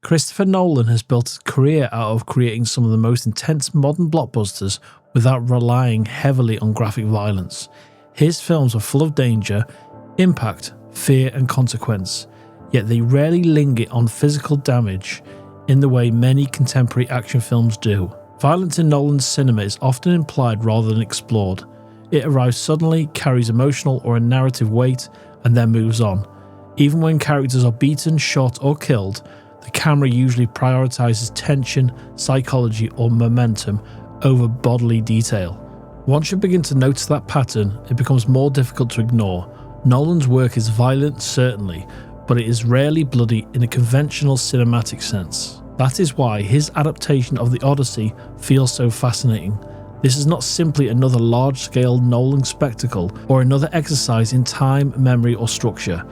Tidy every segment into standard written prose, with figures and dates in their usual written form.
Christopher Nolan has built a career out of creating some of the most intense modern blockbusters without relying heavily on graphic violence. His films are full of danger, impact, fear and consequence, yet they rarely linger on physical damage in the way many contemporary action films do. Violence in Nolan's cinema is often implied rather than explored. It arrives suddenly, carries emotional or a narrative weight, and then moves on. Even when characters are beaten, shot or killed, the camera usually prioritizes tension, psychology or momentum over bodily detail. Once you begin to notice that pattern, it becomes more difficult to ignore. Nolan's work is violent, certainly, but it is rarely bloody in a conventional cinematic sense. That is why his adaptation of the Odyssey feels so fascinating. This is not simply another large-scale Nolan spectacle or another exercise in time, memory or structure.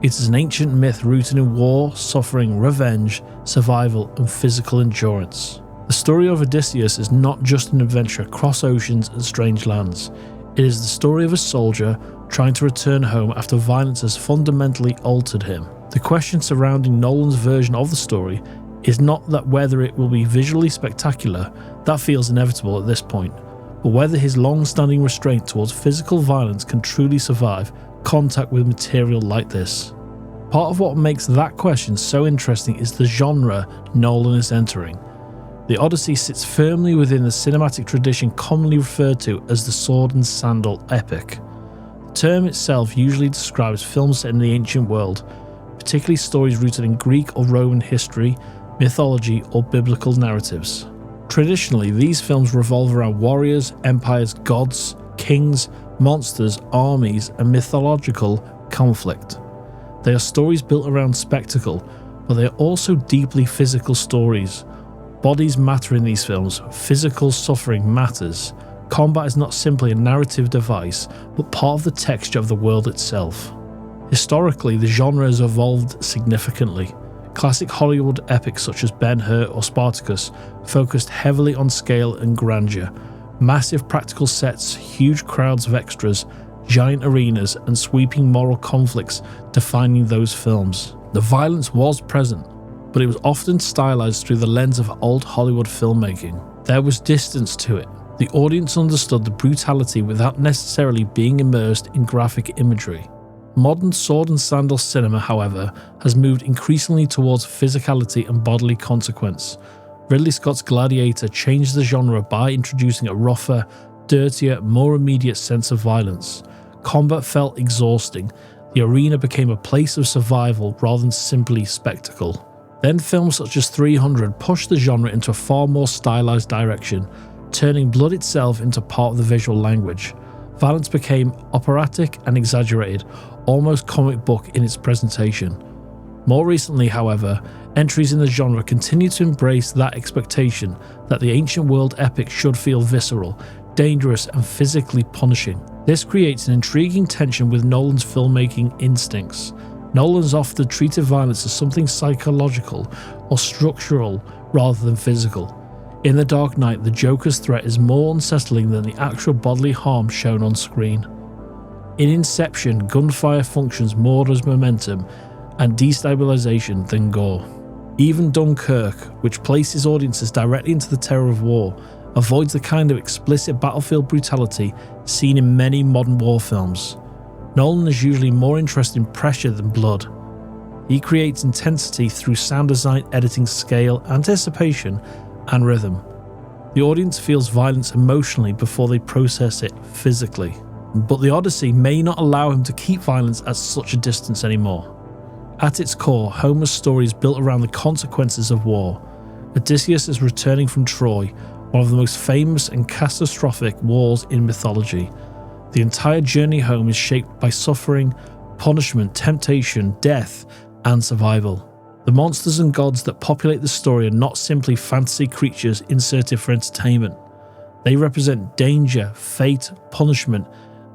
It is an ancient myth rooted in war, suffering, revenge, survival and physical endurance. The story of Odysseus is not just an adventure across oceans and strange lands. It is the story of a soldier trying to return home after violence has fundamentally altered him. The question surrounding Nolan's version of the story is not that whether it will be visually spectacular, that feels inevitable at this point, but whether his long-standing restraint towards physical violence can truly survive contact with material like this. Part of what makes that question so interesting is the genre Nolan is entering. The Odyssey sits firmly within the cinematic tradition commonly referred to as the sword-and-sandal epic. The term itself usually describes films set in the ancient world, particularly stories rooted in Greek or Roman history, mythology or biblical narratives. Traditionally, these films revolve around warriors, empires, gods, kings, monsters, armies and mythological conflict. They are stories built around spectacle, but they are also deeply physical stories. Bodies matter in these films, physical suffering matters. Combat is not simply a narrative device, but part of the texture of the world itself. Historically, the genre has evolved significantly. Classic Hollywood epics such as Ben-Hur or Spartacus focused heavily on scale and grandeur. Massive practical sets, huge crowds of extras, giant arenas and sweeping moral conflicts defining those films. The violence was present, but it was often stylized through the lens of old Hollywood filmmaking. There was distance to it. The audience understood the brutality without necessarily being immersed in graphic imagery. Modern sword-and-sandal cinema, however, has moved increasingly towards physicality and bodily consequence. Ridley Scott's Gladiator changed the genre by introducing a rougher, dirtier, more immediate sense of violence. Combat felt exhausting. The arena became a place of survival rather than simply spectacle. Then films such as 300 pushed the genre into a far more stylized direction, turning blood itself into part of the visual language. Violence became operatic and exaggerated, almost comic book in its presentation. More recently, however, entries in the genre continue to embrace that expectation that the ancient world epic should feel visceral, dangerous and physically punishing. This creates an intriguing tension with Nolan's filmmaking instincts. Nolan's often treated violence as something psychological or structural rather than physical. In The Dark Knight, the Joker's threat is more unsettling than the actual bodily harm shown on screen. In Inception, gunfire functions more as momentum and destabilization than gore. Even Dunkirk, which places audiences directly into the terror of war, avoids the kind of explicit battlefield brutality seen in many modern war films. Nolan is usually more interested in pressure than blood. He creates intensity through sound design, editing, scale, anticipation, and rhythm. The audience feels violence emotionally before they process it physically. But the Odyssey may not allow him to keep violence at such a distance anymore. At its core, Homer's story is built around the consequences of war. Odysseus is returning from Troy, one of the most famous and catastrophic wars in mythology. The entire journey home is shaped by suffering, punishment, temptation, death, and survival. The monsters and gods that populate the story are not simply fantasy creatures inserted for entertainment. They represent danger, fate, punishment,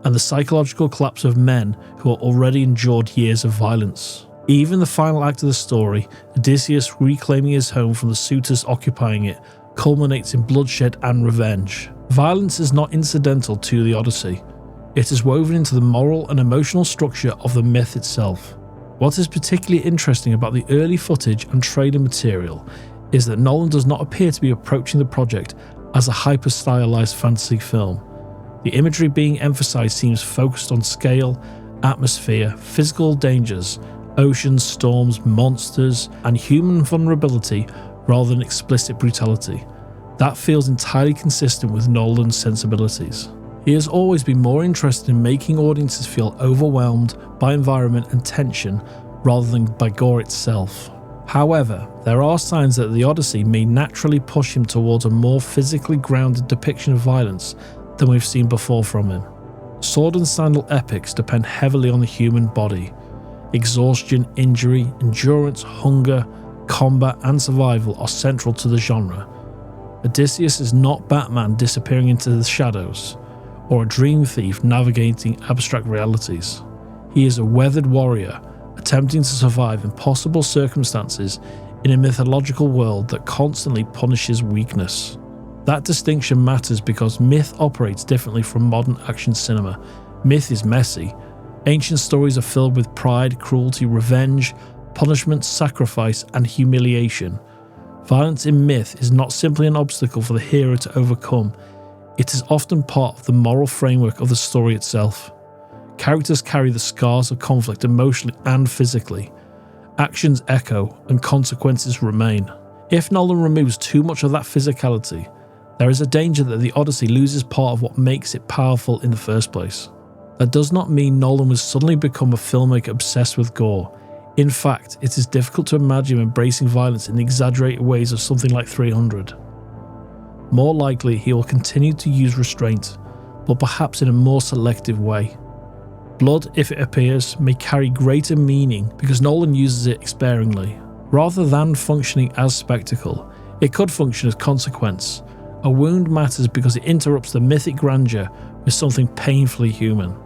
and the psychological collapse of men who have already endured years of violence. Even the final act of the story, Odysseus reclaiming his home from the suitors occupying it, culminates in bloodshed and revenge. Violence is not incidental to the Odyssey. It is woven into the moral and emotional structure of the myth itself. What is particularly interesting about the early footage and trailer material is that Nolan does not appear to be approaching the project as a hyper-stylized fantasy film. The imagery being emphasized seems focused on scale, atmosphere, physical dangers, oceans, storms, monsters, and human vulnerability rather than explicit brutality. That feels entirely consistent with Nolan's sensibilities. He has always been more interested in making audiences feel overwhelmed by environment and tension rather than by gore itself. However, there are signs that the Odyssey may naturally push him towards a more physically grounded depiction of violence than we've seen before from him. Sword-and-sandal epics depend heavily on the human body. Exhaustion, injury, endurance, hunger, combat, and survival are central to the genre. Odysseus is not Batman disappearing into the shadows, or a dream thief navigating abstract realities. He is a weathered warrior, attempting to survive impossible circumstances in a mythological world that constantly punishes weakness. That distinction matters because myth operates differently from modern action cinema. Myth is messy. Ancient stories are filled with pride, cruelty, revenge, punishment, sacrifice, and humiliation. Violence in myth is not simply an obstacle for the hero to overcome, it is often part of the moral framework of the story itself. Characters carry the scars of conflict emotionally and physically. Actions echo and consequences remain. If Nolan removes too much of that physicality, there is a danger that the Odyssey loses part of what makes it powerful in the first place. That does not mean Nolan will suddenly become a filmmaker obsessed with gore. In fact, it is difficult to imagine him embracing violence in the exaggerated ways of something like 300. More likely, he will continue to use restraint, but perhaps in a more selective way. Blood, if it appears, may carry greater meaning because Nolan uses it sparingly. Rather than functioning as spectacle, it could function as consequence. A wound matters because it interrupts the mythic grandeur with something painfully human.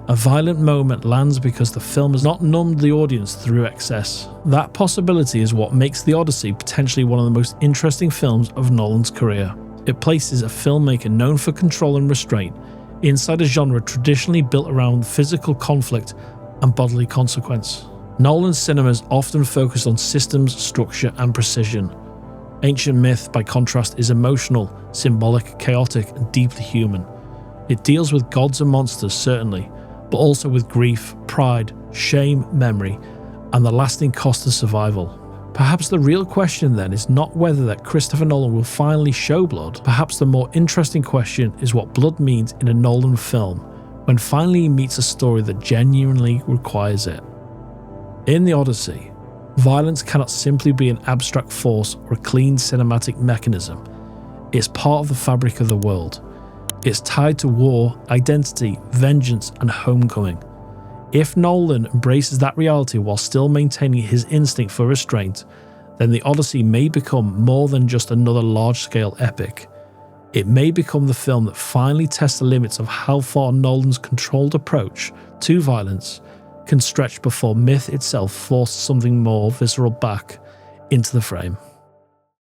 A violent moment lands because the film has not numbed the audience through excess. That possibility is what makes The Odyssey potentially one of the most interesting films of Nolan's career. It places a filmmaker known for control and restraint inside a genre traditionally built around physical conflict and bodily consequence. Nolan's cinema is often focused on systems, structure, and precision. Ancient myth, by contrast, is emotional, symbolic, chaotic, and deeply human. It deals with gods and monsters, certainly, but also with grief, pride, shame, memory, and the lasting cost of survival. Perhaps the real question then is not whether that Christopher Nolan will finally show blood. Perhaps the more interesting question is what blood means in a Nolan film when finally he meets a story that genuinely requires it. In The Odyssey, violence cannot simply be an abstract force or a clean cinematic mechanism. It's part of the fabric of the world. It's tied to war, identity, vengeance, and homecoming. If Nolan embraces that reality while still maintaining his instinct for restraint, then The Odyssey may become more than just another large-scale epic. It may become the film that finally tests the limits of how far Nolan's controlled approach to violence can stretch before myth itself forces something more visceral back into the frame.